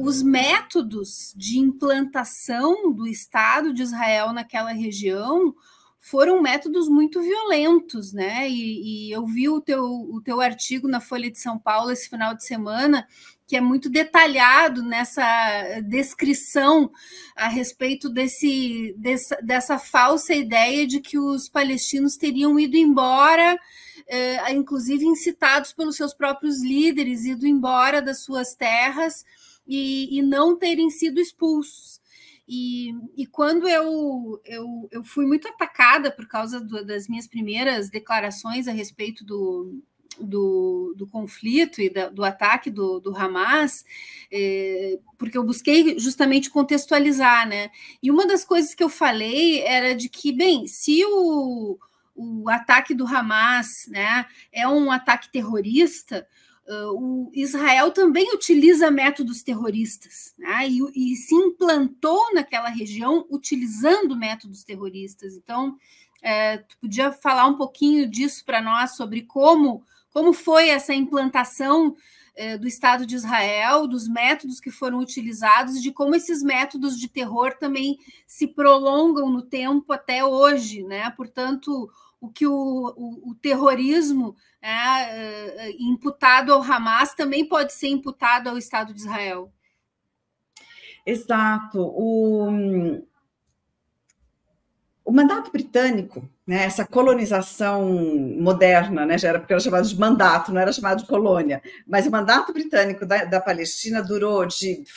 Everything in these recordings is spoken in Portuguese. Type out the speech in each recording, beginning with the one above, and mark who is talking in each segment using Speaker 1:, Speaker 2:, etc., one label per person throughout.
Speaker 1: os métodos de implantação do Estado de Israel naquela região foram métodos muito violentos, né? E eu vi o teu artigo na Folha de São Paulo esse final de semana, que é muito detalhado nessa descrição a respeito dessa falsa ideia de que os palestinos teriam ido embora, inclusive incitados pelos seus próprios líderes, ido embora das suas terras e não terem sido expulsos. E quando eu fui muito atacada por causa das minhas primeiras declarações a respeito do conflito e do ataque do Hamas, porque eu busquei justamente contextualizar, né? E uma das coisas que eu falei era de que, bem, se o ataque do Hamas, né, é um ataque terrorista, o Israel também utiliza métodos terroristas, né? E se implantou naquela região utilizando métodos terroristas. Então, tu podia falar um pouquinho disso para nós, sobre como foi essa implantação do Estado de Israel, dos métodos que foram utilizados e de como esses métodos de terror também se prolongam no tempo até hoje, né? Portanto, o que o terrorismo imputado ao Hamas também pode ser imputado ao Estado de Israel.
Speaker 2: Exato. O mandato britânico, né, essa colonização moderna, né, já era porque era chamado de mandato, não era chamado de colônia, mas o mandato britânico da Palestina durou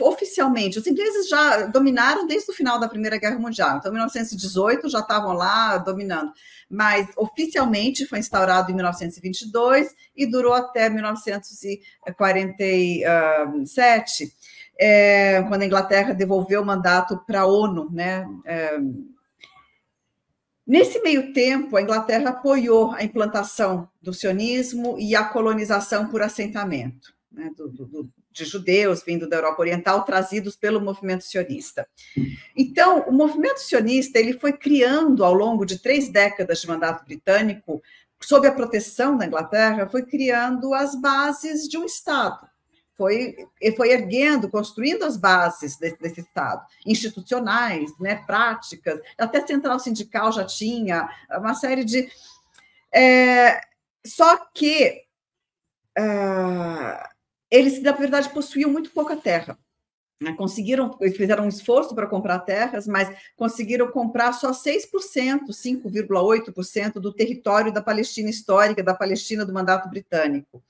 Speaker 2: oficialmente, os ingleses já dominaram desde o final da Primeira Guerra Mundial, então em 1918 já estavam lá dominando, mas oficialmente foi instaurado em 1922 e durou até 1947, quando a Inglaterra devolveu o mandato para a ONU, né? Nesse meio tempo, a Inglaterra apoiou a implantação do sionismo e a colonização por assentamento, né, de judeus vindo da Europa Oriental, trazidos pelo movimento sionista. Então, o movimento sionista ele foi criando, ao longo de 3 décadas de mandato britânico, sob a proteção da Inglaterra, foi criando as bases de um Estado. Foi erguendo, construindo as bases desse Estado, institucionais, né, práticas, até central sindical já tinha, uma série de... Só que eles, na verdade, possuíam muito pouca terra. Né, eles fizeram um esforço para comprar terras, mas conseguiram comprar só 6%, 5,8% do território da Palestina histórica, da Palestina do mandato britânico.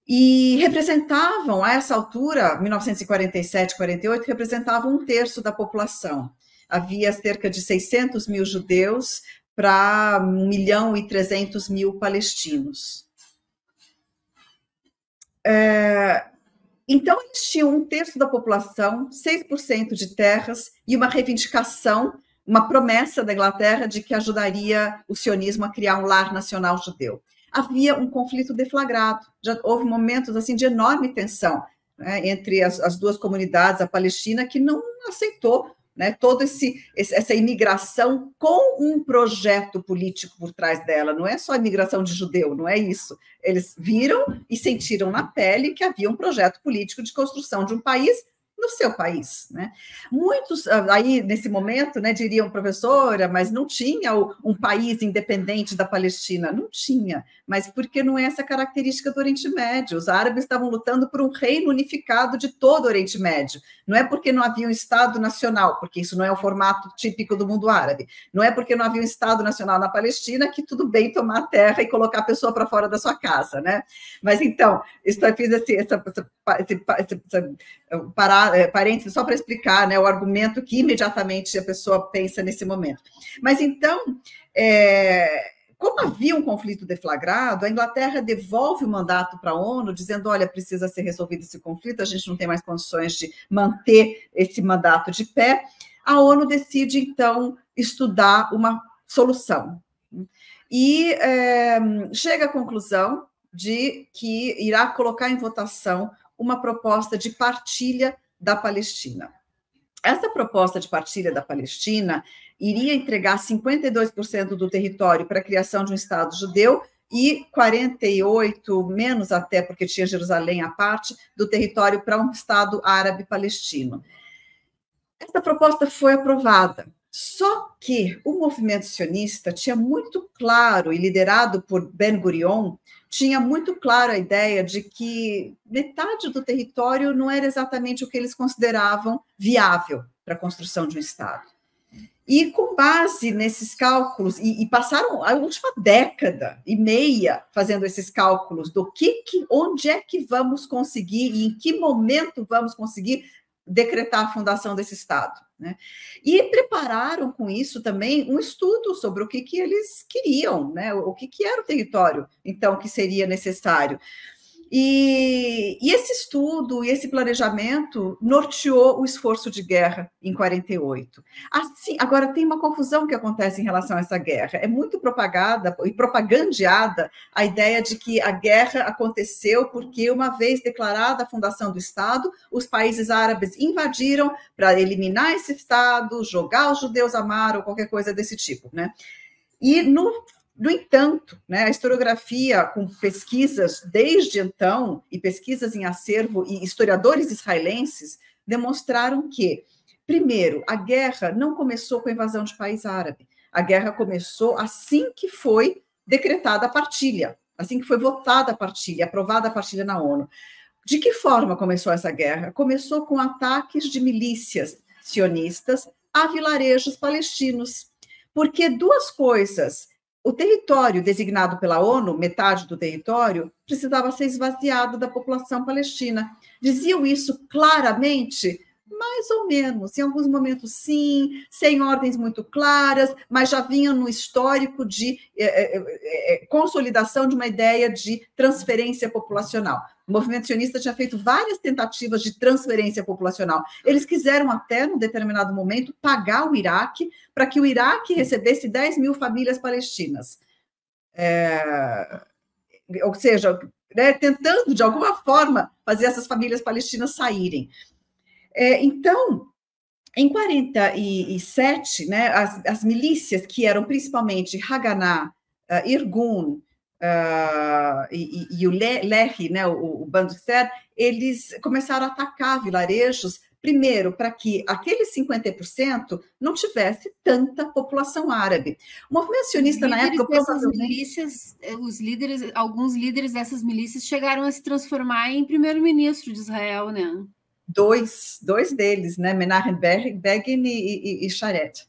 Speaker 2: E representavam, a essa altura, 1947, 48, representavam 1/3 da população. Havia cerca de 600 mil judeus para 1.300.000 palestinos. Então, eles tinham 1/3 da população, 6% de terras e uma reivindicação, uma promessa da Inglaterra de que ajudaria o sionismo a criar um lar nacional judeu. Havia um conflito deflagrado, já houve momentos assim de enorme tensão, né, entre as duas comunidades, a Palestina, que não aceitou, né, toda essa imigração com um projeto político por trás dela, não é só imigração de judeu, não é isso. Eles viram e sentiram na pele que havia um projeto político de construção de um país no seu país, né? Muitos aí nesse momento, né, diriam, professora, mas não tinha um país independente da Palestina, não tinha, mas porque não é essa característica do Oriente Médio. Os árabes estavam lutando por um reino unificado de todo o Oriente Médio. Não é porque não havia um Estado nacional, porque isso não é o formato típico do mundo árabe. Não é porque não havia um Estado nacional na Palestina que tudo bem tomar a terra e colocar a pessoa para fora da sua casa, né? Mas então, eu fiz parênteses só para explicar, né, o argumento que imediatamente a pessoa pensa nesse momento. Mas então, como havia um conflito deflagrado, a Inglaterra devolve o mandato para a ONU, dizendo, olha, precisa ser resolvido esse conflito, a gente não tem mais condições de manter esse mandato de pé. A ONU decide, então, estudar uma solução. E chega à conclusão de que irá colocar em votação uma proposta de partilha da Palestina. Essa proposta de partilha da Palestina iria entregar 52% do território para a criação de um Estado judeu e 48, menos até, porque tinha Jerusalém à parte, do território para um Estado árabe palestino. Essa proposta foi aprovada, só que o movimento sionista tinha muito claro, e liderado por Ben-Gurion, tinha muito claro a ideia de que metade do território não era exatamente o que eles consideravam viável para a construção de um Estado. E com base nesses cálculos, e passaram a última década e meia fazendo esses cálculos do onde é que vamos conseguir e em que momento vamos conseguir decretar a fundação desse Estado, né? E prepararam com isso também um estudo sobre o que eles queriam, né? O que era o território, então, que seria necessário. E esse estudo e esse planejamento norteou o esforço de guerra em 48. Assim, agora, tem uma confusão que acontece em relação a essa guerra. É muito propagada e propagandeada a ideia de que a guerra aconteceu porque, uma vez declarada a fundação do Estado, os países árabes invadiram para eliminar esse Estado, jogar os judeus à mar ou qualquer coisa desse tipo, né? E, no entanto, né, a historiografia, com pesquisas desde então, e pesquisas em acervo, e historiadores israelenses, demonstraram que, primeiro, a guerra não começou com a invasão de país árabe. A guerra começou assim que foi decretada a partilha, assim que foi votada a partilha, aprovada a partilha na ONU. De que forma começou essa guerra? Começou com ataques de milícias sionistas a vilarejos palestinos. Porque duas coisas: o território designado pela ONU, metade do território, precisava ser esvaziado da população palestina. Diziam isso claramente? Mais ou menos, em alguns momentos sim, sem ordens muito claras, mas já vinha no histórico de consolidação de uma ideia de transferência populacional. O movimento sionista tinha feito várias tentativas de transferência populacional. Eles quiseram até, num determinado momento, pagar o Iraque para que o Iraque recebesse 10 mil famílias palestinas. Ou seja, né, tentando, de alguma forma, fazer essas famílias palestinas saírem. Então, em 47, né, as milícias, que eram principalmente Haganah, Irgun e o Lehi, né, o Bando Ser, eles começaram a atacar vilarejos, primeiro, para que aqueles 50% não tivesse tanta população árabe. O movimento sionista, na época,
Speaker 1: milícias, alguns líderes dessas milícias chegaram a se transformar em primeiro-ministro de Israel, né?
Speaker 2: Dois deles, né? Menachem Begin e Sharet.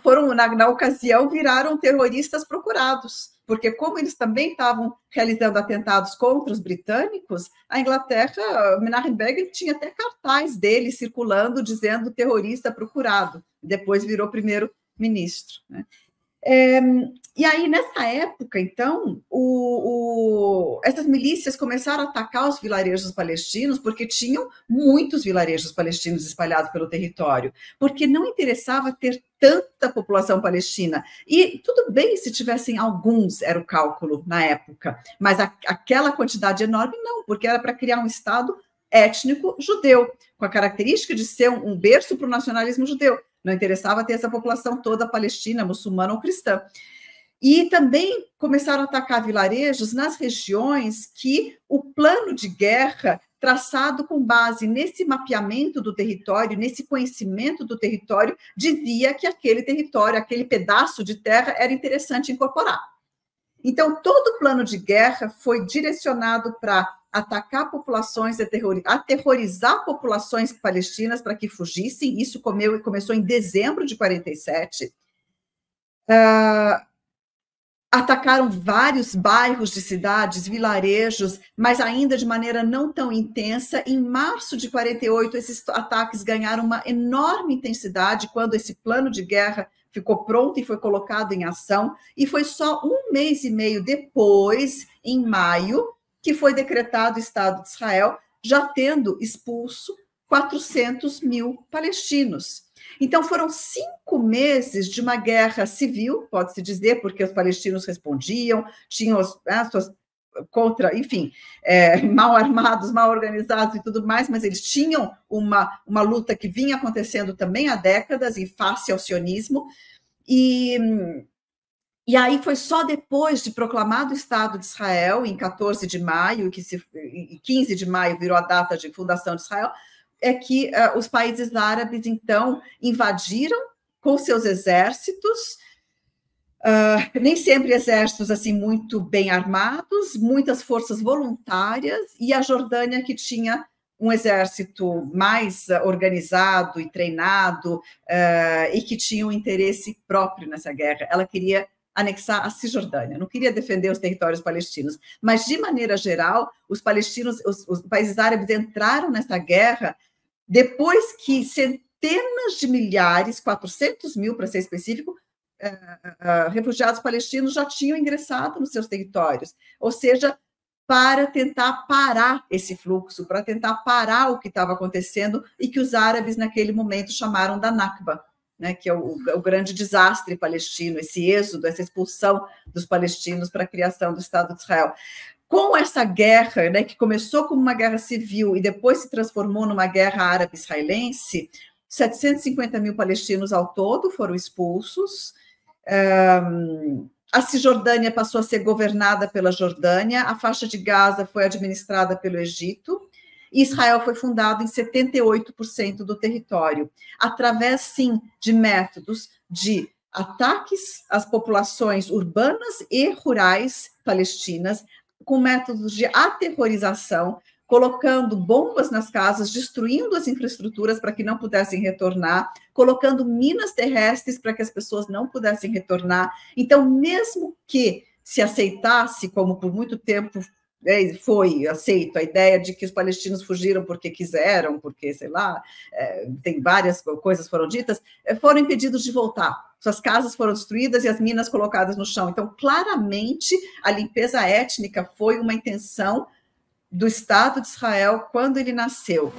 Speaker 2: Foram, na ocasião, viraram terroristas procurados, porque como eles também estavam realizando atentados contra os britânicos, a Inglaterra, Menachem Begin tinha até cartaz dele circulando, dizendo terrorista procurado, depois virou primeiro-ministro, né? E aí, nessa época, então, essas milícias começaram a atacar os vilarejos palestinos, porque tinham muitos vilarejos palestinos espalhados pelo território, porque não interessava ter tanta população palestina. E tudo bem se tivessem alguns, era o cálculo na época, mas aquela quantidade enorme não, porque era para criar um Estado étnico judeu, com a característica de ser um berço para o nacionalismo judeu. Não interessava ter essa população toda palestina, muçulmana ou cristã. E também começaram a atacar vilarejos nas regiões que o plano de guerra, traçado com base nesse mapeamento do território, nesse conhecimento do território, dizia que aquele território, aquele pedaço de terra era interessante incorporar. Então, todo o plano de guerra foi direcionado para atacar populações, aterrorizar populações palestinas para que fugissem. Isso começou em dezembro de 47. Atacaram vários bairros de cidades, vilarejos, mas ainda de maneira não tão intensa. Em março de 48, esses ataques ganharam uma enorme intensidade quando esse plano de guerra ficou pronto e foi colocado em ação. E foi só um mês e meio depois, em maio, que foi decretado o Estado de Israel, já tendo expulso 400 mil palestinos. Então, foram 5 meses de uma guerra civil, pode-se dizer, porque os palestinos respondiam, tinham suas contra, enfim, mal armados, mal organizados e tudo mais, mas eles tinham uma luta que vinha acontecendo também há décadas, em face ao sionismo, e E aí foi só depois de proclamado o Estado de Israel, em 14 de maio, e 15 de maio virou a data de fundação de Israel, é que os países árabes, então, invadiram com seus exércitos, nem sempre exércitos assim muito bem armados, muitas forças voluntárias, e a Jordânia, que tinha um exército mais organizado e treinado, e que tinha um interesse próprio nessa guerra. Ela queria anexar a Cisjordânia, não queria defender os territórios palestinos, mas, de maneira geral, os palestinos, os países árabes entraram nessa guerra depois que centenas de milhares, 400 mil para ser específico, refugiados palestinos já tinham ingressado nos seus territórios, ou seja, para tentar parar esse fluxo, para tentar parar o que estava acontecendo e que os árabes naquele momento chamaram da Nakba, né, que é o grande desastre palestino, esse êxodo, essa expulsão dos palestinos para a criação do Estado de Israel. Com essa guerra, né, que começou como uma guerra civil e depois se transformou numa guerra árabe-israelense, 750 mil palestinos ao todo foram expulsos. A Cisjordânia passou a ser governada pela Jordânia, a faixa de Gaza foi administrada pelo Egito, e Israel foi fundado em 78% do território, através, sim, de métodos de ataques às populações urbanas e rurais palestinas, com métodos de aterrorização, colocando bombas nas casas, destruindo as infraestruturas para que não pudessem retornar, colocando minas terrestres para que as pessoas não pudessem retornar. Então, mesmo que se aceitasse, como por muito tempo foi aceito, a ideia de que os palestinos fugiram porque quiseram, porque, sei lá, tem várias coisas foram ditas, foram impedidos de voltar. Suas casas foram destruídas e as minas colocadas no chão. Então, claramente, a limpeza étnica foi uma intenção do Estado de Israel quando ele nasceu.